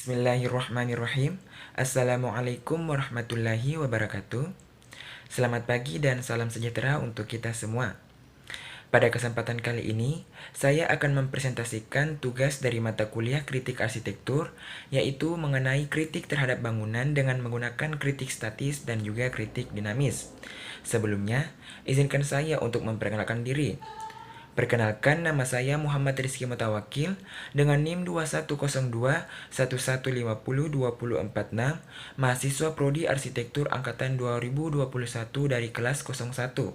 Bismillahirrahmanirrahim. Assalamualaikum warahmatullahi wabarakatuh. Selamat pagi dan salam sejahtera untuk kita semua. Pada kesempatan kali ini, saya akan mempresentasikan tugas dari mata kuliah kritik arsitektur, yaitu mengenai kritik terhadap bangunan dengan menggunakan kritik statis dan juga kritik dinamis. Sebelumnya, izinkan saya untuk memperkenalkan diri. Perkenalkan, nama saya Muhammad Rizky Mutawakil dengan NIM 210211502046, mahasiswa Prodi Arsitektur Angkatan 2021 dari kelas 01.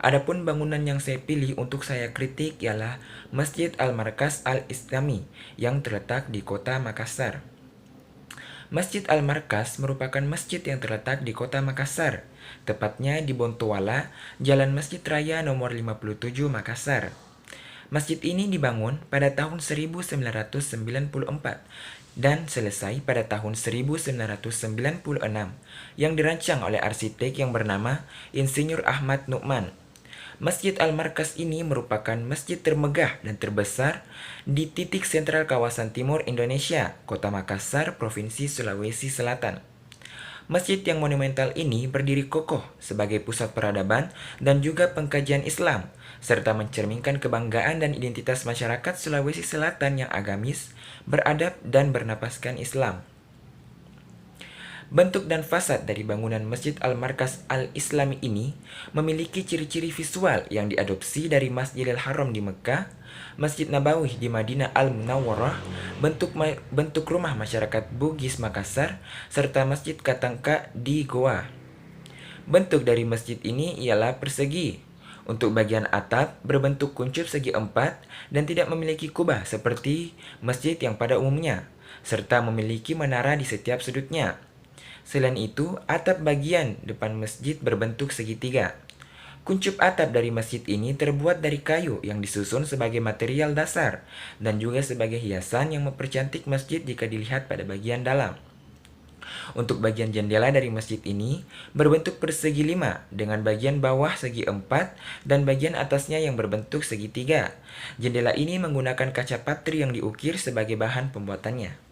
Adapun bangunan yang saya pilih untuk saya kritik ialah Masjid Al-Markas Al-Islami yang terletak di kota Makassar. Masjid Al-Markas merupakan masjid yang terletak di kota Makassar, tepatnya di Bontoala, Jalan Masjid Raya nomor 57 Makassar. Masjid ini dibangun pada tahun 1994 dan selesai pada tahun 1996 yang dirancang oleh arsitek yang bernama Insinyur Ahmad Nu'man. Masjid Al-Markas ini merupakan masjid termegah dan terbesar di titik sentral kawasan timur Indonesia, Kota Makassar, Provinsi Sulawesi Selatan. Masjid yang monumental ini berdiri kokoh sebagai pusat peradaban dan juga pengkajian Islam, serta mencerminkan kebanggaan dan identitas masyarakat Sulawesi Selatan yang agamis, beradab, dan bernapaskan Islam. Bentuk dan fasad dari bangunan Masjid Al-Markas Al-Islami ini memiliki ciri-ciri visual yang diadopsi dari Masjidil Haram di Mekah, Masjid Nabawi di Madinah Al-Munawwarah, bentuk rumah masyarakat Bugis Makassar, serta Masjid Katangka di Goa. Bentuk dari masjid ini ialah persegi. Untuk bagian atap berbentuk kuncup segi empat dan tidak memiliki kubah seperti masjid yang pada umumnya, serta memiliki menara di setiap sudutnya. Selain itu, atap bagian depan masjid berbentuk segitiga. Kuncup atap dari masjid ini terbuat dari kayu yang disusun sebagai material dasar dan juga sebagai hiasan yang mempercantik masjid jika dilihat pada bagian dalam. Untuk bagian jendela dari masjid ini berbentuk persegi 5 dengan bagian bawah segi 4 dan bagian atasnya yang berbentuk segitiga. Jendela ini menggunakan kaca patri yang diukir sebagai bahan pembuatannya.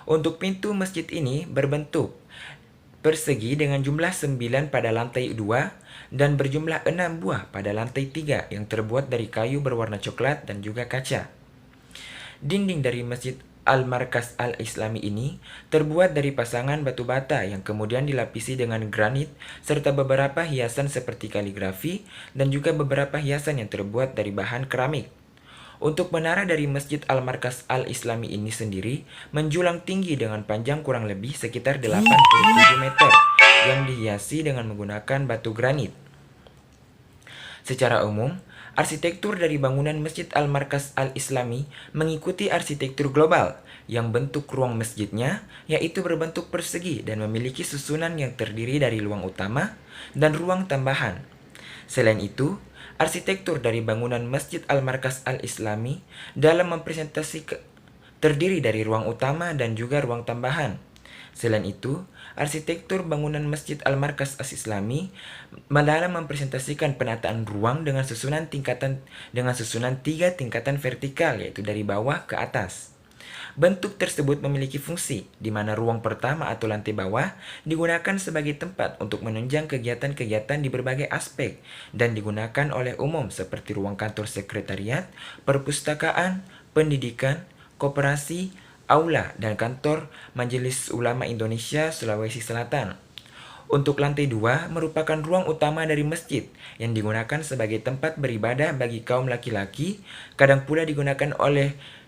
Untuk pintu masjid ini berbentuk persegi dengan jumlah 9 pada lantai 2 dan berjumlah 6 buah pada lantai 3 yang terbuat dari kayu berwarna coklat dan juga kaca. Dinding dari Masjid Al-Markas Al-Islami ini terbuat dari pasangan batu bata yang kemudian dilapisi dengan granit serta beberapa hiasan seperti kaligrafi dan juga beberapa hiasan yang terbuat dari bahan keramik. Untuk menara dari Masjid Al-Markas Al-Islami ini sendiri menjulang tinggi dengan panjang kurang lebih sekitar 87 meter yang dihiasi dengan menggunakan batu granit. Secara umum, arsitektur dari bangunan Masjid Al-Markas Al-Islami mengikuti arsitektur global yang bentuk ruang masjidnya yaitu berbentuk persegi dan memiliki susunan yang terdiri dari ruang utama dan ruang tambahan. Selain itu, arsitektur dari bangunan Masjid Al-Markas Al-Islami dalam mempresentasikan terdiri dari ruang utama dan juga ruang tambahan. Selain itu, arsitektur bangunan Masjid Al-Markas Al-Islami dalam mempresentasikan penataan ruang dengan susunan 3 tingkatan vertikal yaitu dari bawah ke atas. Bentuk tersebut memiliki fungsi di mana ruang pertama atau lantai bawah digunakan sebagai tempat untuk menunjang kegiatan-kegiatan di berbagai aspek dan digunakan oleh umum seperti ruang kantor sekretariat, perpustakaan, pendidikan, koperasi, aula, dan kantor Majelis Ulama Indonesia Sulawesi Selatan. Untuk lantai 2 merupakan ruang utama dari masjid yang digunakan sebagai tempat beribadah bagi kaum laki-laki, kadang pula digunakan oleh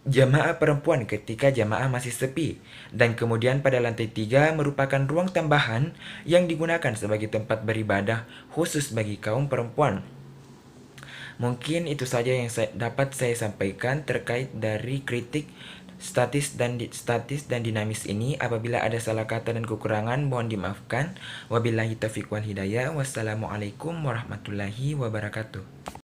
jamaah perempuan ketika jamaah masih sepi, dan kemudian pada lantai 3 merupakan ruang tambahan yang digunakan sebagai tempat beribadah khusus bagi kaum perempuan. Mungkin itu saja yang dapat saya sampaikan terkait dari kritik statis dan dinamis ini. Apabila ada salah kata dan kekurangan mohon dimaafkan. Wabillahi taufiq wal hidayah. Wassalamualaikum warahmatullahi wabarakatuh.